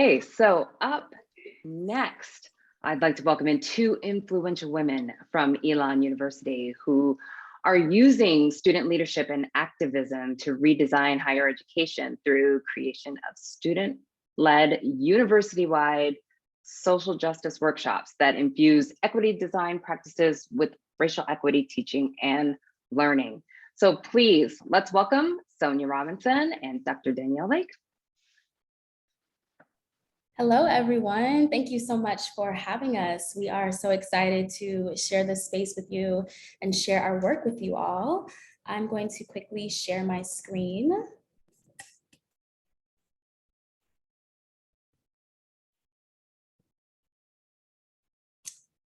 Okay, so up next, I'd like to welcome in two influential women from Elon University who are using student leadership and activism to redesign higher education through creation of student-led, university-wide social justice workshops that infuse equity design practices with racial equity teaching and learning. So please, let's welcome Sonia Robinson and Dr. Danielle Lake. Hello, everyone. Thank you so much for having us. We are so excited to share this space with you and share our work with you all. I'm going to quickly share my screen.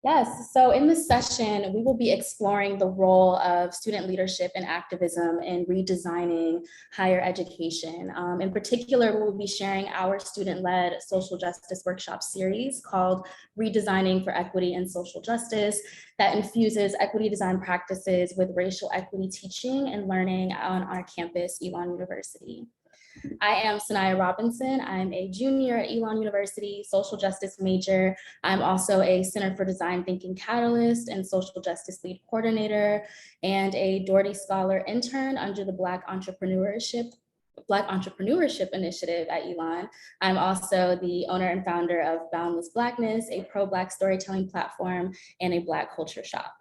Yes, so in this session, we will be exploring the role of student leadership and activism in redesigning higher education. In particular, we will be sharing our student-led social justice workshop series called Redesigning for Equity and Social Justice that infuses equity design practices with racial equity teaching and learning on our campus, Elon University. I am Sanaya Robinson. I'm a junior at Elon University, social justice major. I'm also a Center for Design Thinking Catalyst and social justice lead coordinator and a Doherty Scholar intern under the Black Entrepreneurship Initiative at Elon. I'm also the owner and founder of Boundless Blackness, a pro-Black storytelling platform and a Black culture shop.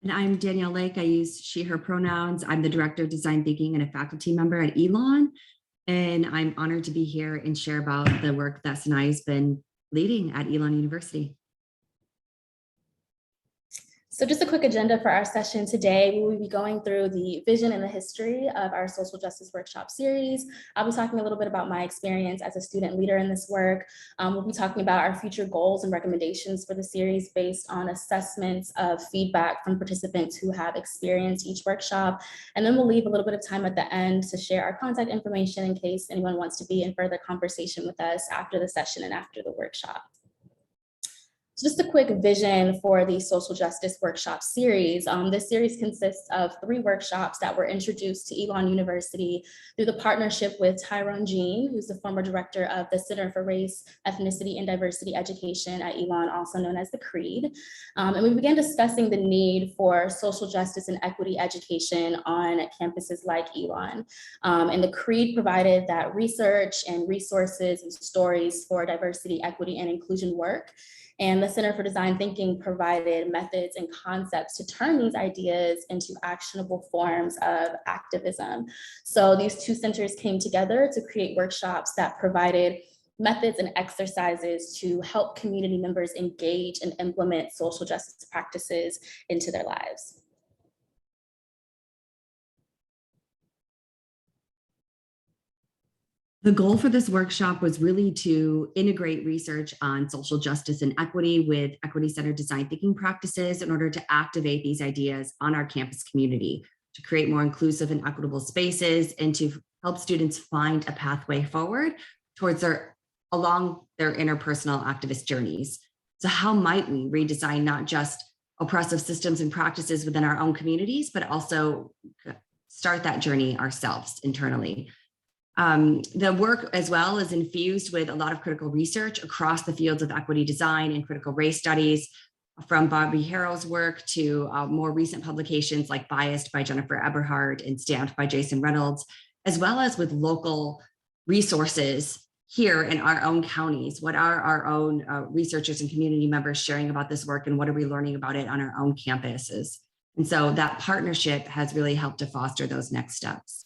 And I'm Danielle Lake. I use she, her pronouns. I'm the director of design thinking and a faculty member at Elon. And I'm honored to be here and share about the work that Sanaya has been leading at Elon University. So just a quick agenda for our session today. We will be going through the vision and the history of our social justice workshop series. I'll be talking a little bit about my experience as a student leader in this work. We'll be talking about our future goals and recommendations for the series based on assessments of feedback from participants who have experienced each workshop. And then we'll leave a little bit of time at the end to share our contact information in case anyone wants to be in further conversation with us after the session and after the workshop. Just a quick vision for the social justice workshop series. This series consists of 3 workshops that were introduced to Elon University through the partnership with Tyrone Jean, who's the former director of the Center for Race, Ethnicity, and Diversity Education at Elon, also known as the CREED. And we began discussing the need for social justice and equity education on campuses like Elon. And the CREED provided that research and resources and stories for diversity, equity, and inclusion work. And the Center for Design Thinking provided methods and concepts to turn these ideas into actionable forms of activism. So these 2 centers came together to create workshops that provided methods and exercises to help community members engage and implement social justice practices into their lives. The goal for this workshop was really to integrate research on social justice and equity with equity-centered design thinking practices in order to activate these ideas on our campus community, to create more inclusive and equitable spaces, and to help students find a pathway forward towards along their interpersonal activist journeys. So how might we redesign not just oppressive systems and practices within our own communities, but also start that journey ourselves internally? The work as well is infused with a lot of critical research across the fields of equity design and critical race studies, from Bobby Harrell's work to more recent publications like Biased by Jennifer Eberhard and Stamped by Jason Reynolds, as well as with local resources here in our own counties. What are our own researchers and community members sharing about this work, and what are we learning about it on our own campuses? And so that partnership has really helped to foster those next steps.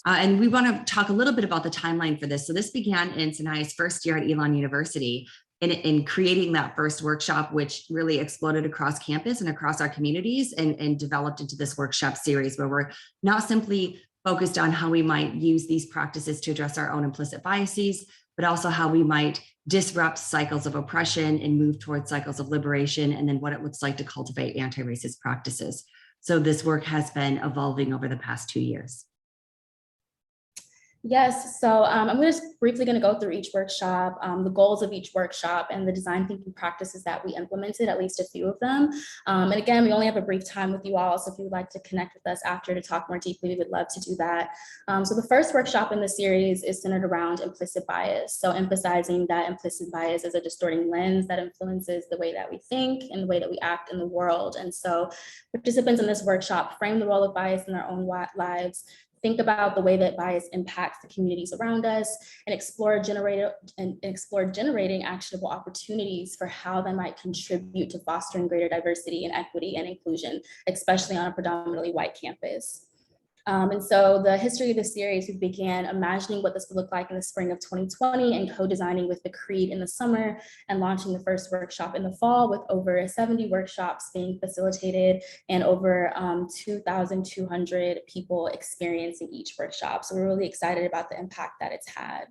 And we want to talk a little bit about the timeline for this. So this began in Sanaya's first year at Elon University in creating that first workshop, which really exploded across campus and across our communities and developed into this workshop series where we're not simply focused on how we might use these practices to address our own implicit biases, but also how we might disrupt cycles of oppression and move towards cycles of liberation, and then what it looks like to cultivate anti-racist practices. So this work has been evolving over the past 2 years. Yes, so I'm just briefly going to go through each workshop, the goals of each workshop, and the design thinking practices that we implemented, at least a few of them. And again, we only have a brief time with you all, so if you would like to connect with us after to talk more deeply, we would love to do that. So the first workshop in the series is centered around implicit bias, so emphasizing that implicit bias is a distorting lens that influences the way that we think and the way that we act in the world. And so participants in this workshop frame the role of bias in their own lives, think about the way that bias impacts the communities around us, and explore generating actionable opportunities for how they might contribute to fostering greater diversity and equity and inclusion, especially on a predominantly white campus. And so the history of the series, we began imagining what this would look like in the spring of 2020 and co-designing with the Creed in the summer and launching the first workshop in the fall, with over 70 workshops being facilitated and over 2,200 people experiencing each workshop. So we're really excited about the impact that it's had.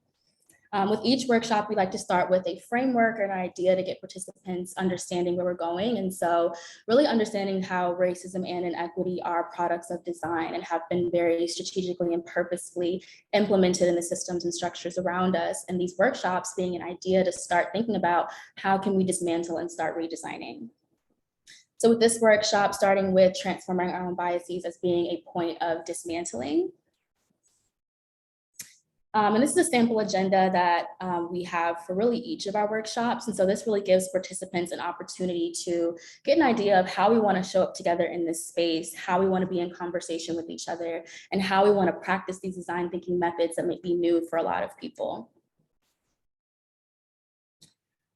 With each workshop, we like to start with a framework or an idea to get participants understanding where we're going. And so really understanding how racism and inequity are products of design and have been very strategically and purposefully implemented in the systems and structures around us. And these workshops being an idea to start thinking about how can we dismantle and start redesigning. So with this workshop, starting with transforming our own biases as being a point of dismantling. And this is a sample agenda that we have for really each of our workshops. And so this really gives participants an opportunity to get an idea of how we want to show up together in this space, how we want to be in conversation with each other, and how we want to practice these design thinking methods that may be new for a lot of people.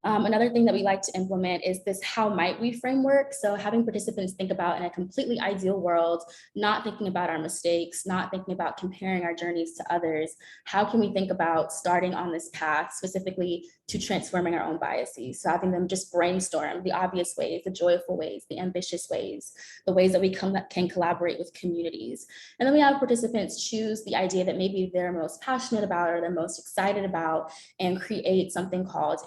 Another thing that we like to implement is this how might we framework. So having participants think about, in a completely ideal world, not thinking about our mistakes, not thinking about comparing our journeys to others, how can we think about starting on this path specifically to transforming our own biases? So having them just brainstorm the obvious ways, the joyful ways, the ambitious ways, the ways that we can collaborate with communities. And then we have participants choose the idea that maybe they're most passionate about or they're most excited about and create something called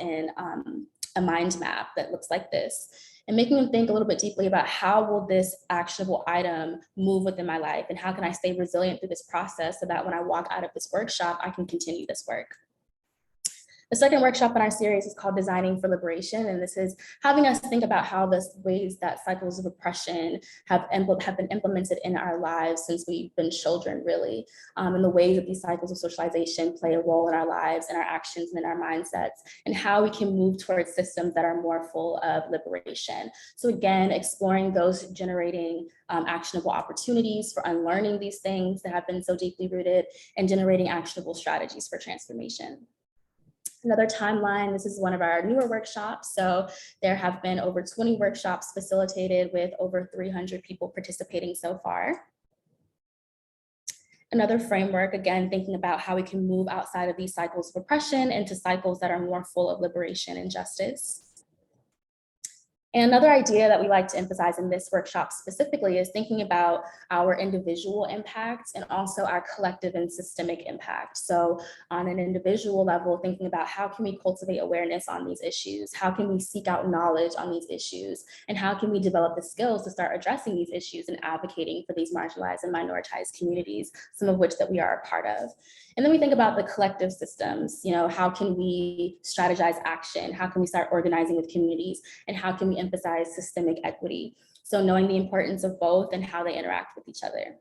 a mind map that looks like this, and making them think a little bit deeply about how will this actionable item move within my life and how can I stay resilient through this process so that when I walk out of this workshop, I can continue this work. The second workshop in our series is called Designing for Liberation, and this is having us think about how the ways that cycles of oppression have been implemented in our lives since we've been children, really, and the ways that these cycles of socialization play a role in our lives and our actions and in our mindsets, and how we can move towards systems that are more full of liberation. So again, exploring those generating actionable opportunities for unlearning these things that have been so deeply rooted and generating actionable strategies for transformation. Another timeline, this is one of our newer workshops. So there have been over 20 workshops facilitated with over 300 people participating so far. Another framework, again, thinking about how we can move outside of these cycles of oppression into cycles that are more full of liberation and justice. And another idea that we like to emphasize in this workshop specifically is thinking about our individual impact and also our collective and systemic impact. So on an individual level, thinking about how can we cultivate awareness on these issues? How can we seek out knowledge on these issues? And how can we develop the skills to start addressing these issues and advocating for these marginalized and minoritized communities, some of which that we are a part of? And then we think about the collective systems, how can we strategize action? How can we start organizing with communities? And how can we emphasize systemic equity? So knowing the importance of both and how they interact with each other.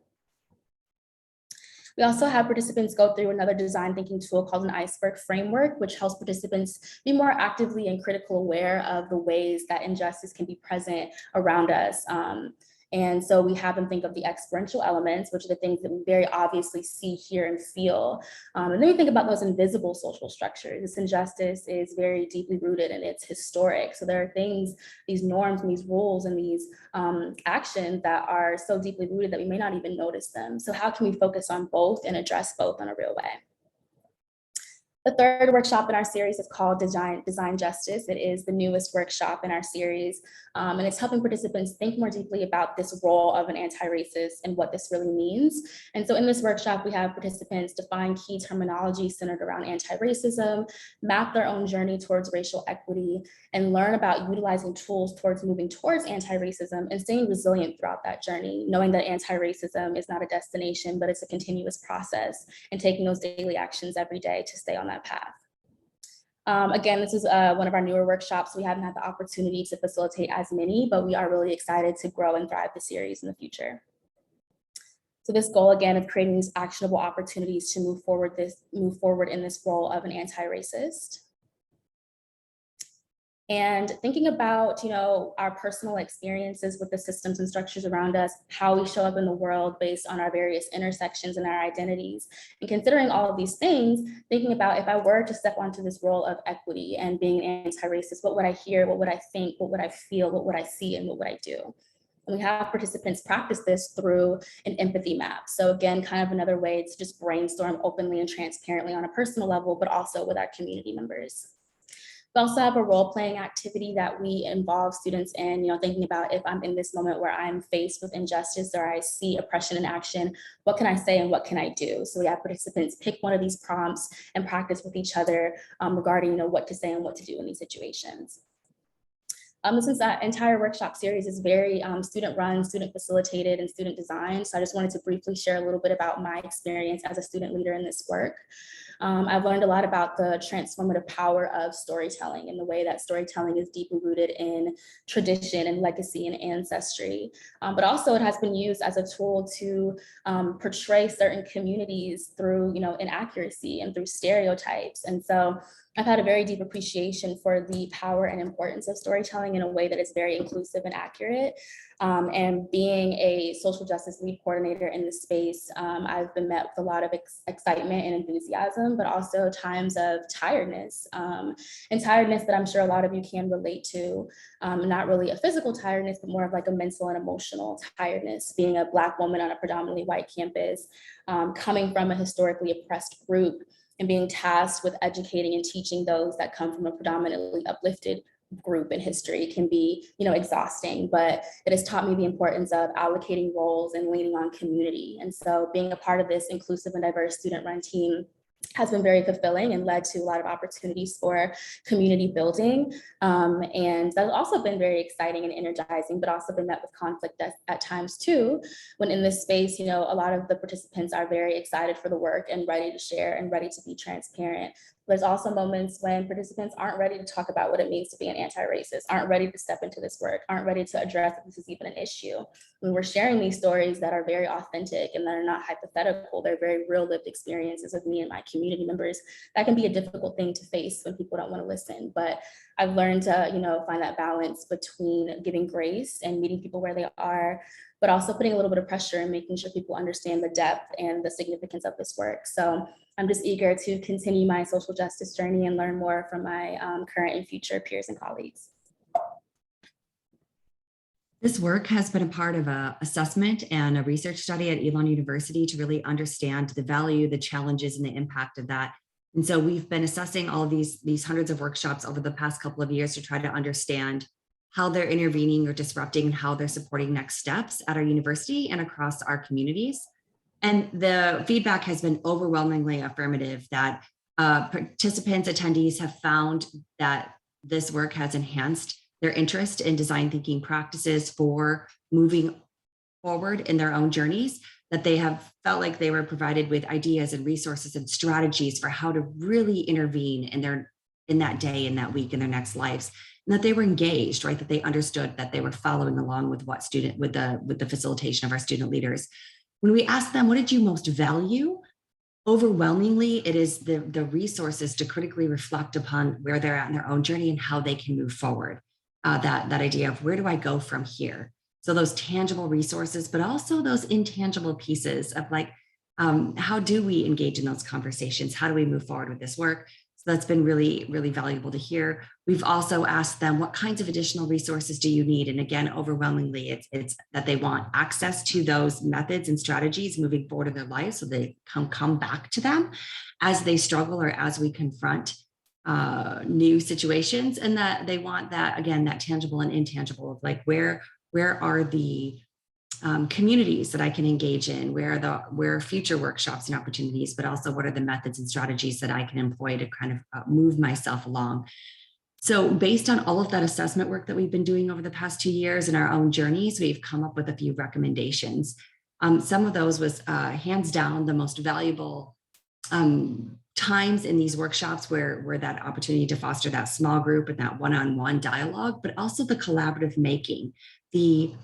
We also have participants go through another design thinking tool called an iceberg framework, which helps participants be more actively and critical aware of the ways that injustice can be present around us. And so we have them think of the experiential elements, which are the things that we very obviously see, hear, and feel. And then we think about those invisible social structures. This injustice is very deeply rooted and it's historic. So there are things, these norms and these rules and these actions that are so deeply rooted that we may not even notice them. So how can we focus on both and address both in a real way? The third workshop in our series is called Design Justice. It is the newest workshop in our series, and it's helping participants think more deeply about this role of an anti-racist and what this really means. And so in this workshop, we have participants define key terminology centered around anti-racism, map their own journey towards racial equity, and learn about utilizing tools towards moving towards anti-racism and staying resilient throughout that journey, knowing that anti-racism is not a destination, but it's a continuous process, and taking those daily actions every day to stay on that path. Again, this is one of our newer workshops. We haven't had the opportunity to facilitate as many, but we are really excited to grow and thrive the series in the future. So this goal, again, of creating these actionable opportunities to move forward in this role of an anti-racist. And thinking about, our personal experiences with the systems and structures around us, how we show up in the world based on our various intersections and our identities. And considering all of these things, thinking about if I were to step onto this role of equity and being an anti-racist, what would I hear? What would I think? What would I feel? What would I see? And what would I do? And we have participants practice this through an empathy map. So again, kind of another way to just brainstorm openly and transparently on a personal level, but also with our community members. We also have a role-playing activity that we involve students in, thinking about if I'm in this moment where I'm faced with injustice or I see oppression in action, what can I say and what can I do? So we have participants pick one of these prompts and practice with each other regarding what to say and what to do in these situations. Since that entire workshop series is very student-run, student-facilitated, and student-designed, so I just wanted to briefly share a little bit about my experience as a student leader in this work. I've learned a lot about the transformative power of storytelling and the way that storytelling is deeply rooted in tradition and legacy and ancestry. But also it has been used as a tool to portray certain communities through, inaccuracy and through stereotypes. And so I've had a very deep appreciation for the power and importance of storytelling in a way that is very inclusive and accurate. And being a social justice lead coordinator in this space, I've been met with a lot of excitement and enthusiasm, but also times of tiredness, and tiredness that I'm sure a lot of you can relate to, not really a physical tiredness, but more of like a mental and emotional tiredness, being a Black woman on a predominantly white campus, coming from a historically oppressed group, and being tasked with educating and teaching those that come from a predominantly uplifted group in history can be, exhausting, but it has taught me the importance of allocating roles and leaning on community. And so being a part of this inclusive and diverse student-run team has been very fulfilling and led to a lot of opportunities for community building. And that's also been very exciting and energizing, but also been met with conflict at times too, when in this space, a lot of the participants are very excited for the work and ready to share and ready to be transparent. There's also moments when participants aren't ready to talk about what it means to be an anti-racist, aren't ready to step into this work, aren't ready to address if this is even an issue. When we're sharing these stories that are very authentic and that are not hypothetical, they're very real lived experiences of me and my community members, that can be a difficult thing to face when people don't want to listen. But I've learned to, find that balance between giving grace and meeting people where they are, but also putting a little bit of pressure and making sure people understand the depth and the significance of this work. So I'm just eager to continue my social justice journey and learn more from my current and future peers and colleagues. This work has been a part of an assessment and a research study at Elon University to really understand the value, the challenges, and the impact of that. And so we've been assessing all of these hundreds of workshops over the past couple of years to try to understand how they're intervening or disrupting and how they're supporting next steps at our university and across our communities. And the feedback has been overwhelmingly affirmative that participants, attendees have found that this work has enhanced their interest in design thinking practices for moving forward in their own journeys, that they have felt like they were provided with ideas and resources and strategies for how to really intervene in that day, in that week, in their next lives, and that they were engaged, right? That they understood that they were following along with with the facilitation of our student leaders. When we ask them, what did you most value? Overwhelmingly, it is the resources to critically reflect upon where they're at in their own journey and how they can move forward. That idea of where do I go from here? So those tangible resources, but also those intangible pieces of like, how do we engage in those conversations? How do we move forward with this work? So that's been really, really valuable to hear. We've also asked them, what kinds of additional resources do you need? And again, overwhelmingly, it's that they want access to those methods and strategies moving forward in their lives so they come back to them as they struggle or as we confront new situations, and that they want that, again, that tangible and intangible of like, where are the communities that I can engage in, where are future workshops and opportunities, but also what are the methods and strategies that I can employ to kind of move myself along. So based on all of that assessment work that we've been doing over the past 2 years in our own journeys, we've come up with a few recommendations. Some of those was hands down the most valuable times in these workshops where that opportunity to foster that small group and that one-on-one dialogue, but also the collaborative making, the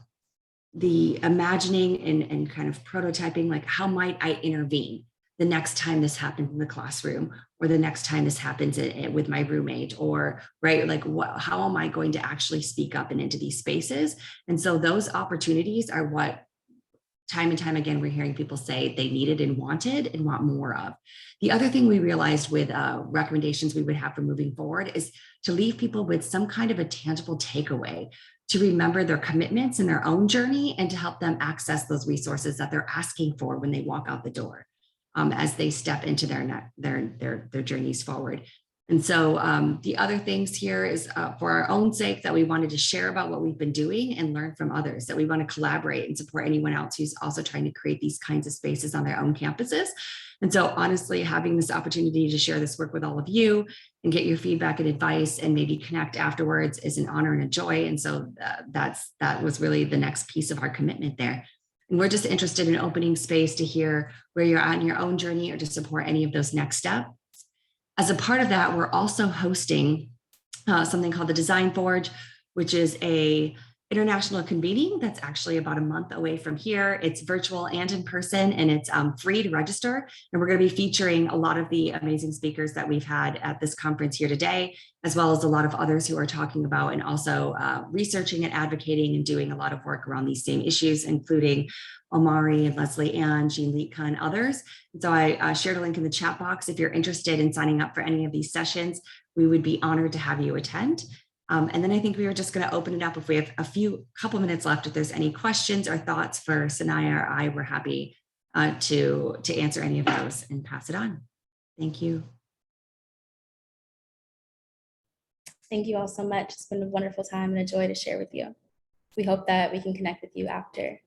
imagining and kind of prototyping, like how might I intervene the next time this happens in the classroom, or the next time this happens with my roommate, or right, like how am I going to actually speak up and into these spaces? And so those opportunities are what time and time again, we're hearing people say they needed and wanted and want more of. The other thing we realized with recommendations we would have for moving forward is to leave people with some kind of a tangible takeaway, to remember their commitments in their own journey and to help them access those resources that they're asking for when they walk out the door as they step into their journeys forward. And so the other things here is for our own sake that we wanted to share about what we've been doing and learn from others, that we want to collaborate and support anyone else who's also trying to create these kinds of spaces on their own campuses. And so honestly, having this opportunity to share this work with all of you and get your feedback and advice and maybe connect afterwards is an honor and a joy. And so that was really the next piece of our commitment there. And we're just interested in opening space to hear where you're at in your own journey or to support any of those next steps. As a part of that, we're also hosting something called the Design Forge, which is a international convening that's actually about a month away from here. It's virtual and in person, and it's free to register. And we're going to be featuring a lot of the amazing speakers that we've had at this conference here today, as well as a lot of others who are talking about and also researching and advocating and doing a lot of work around these same issues, including Omari and Leslie Ann, Jean Litka, and others. And so I shared a link in the chat box. If you're interested in signing up for any of these sessions, we would be honored to have you attend. And then I think we were just going to open it up. If we have a couple minutes left, if there's any questions or thoughts for Sanaya or I, we're happy to answer any of those and pass it on. Thank you. Thank you all so much. It's been a wonderful time and a joy to share with you. We hope that we can connect with you after.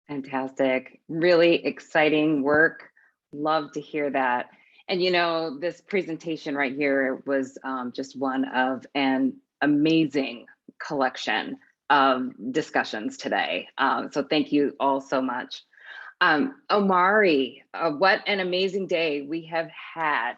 Fantastic. Really exciting work. Love to hear that. And you know, this presentation right here was just one of an amazing collection of discussions today. So thank you all so much. Omari, what an amazing day we have had.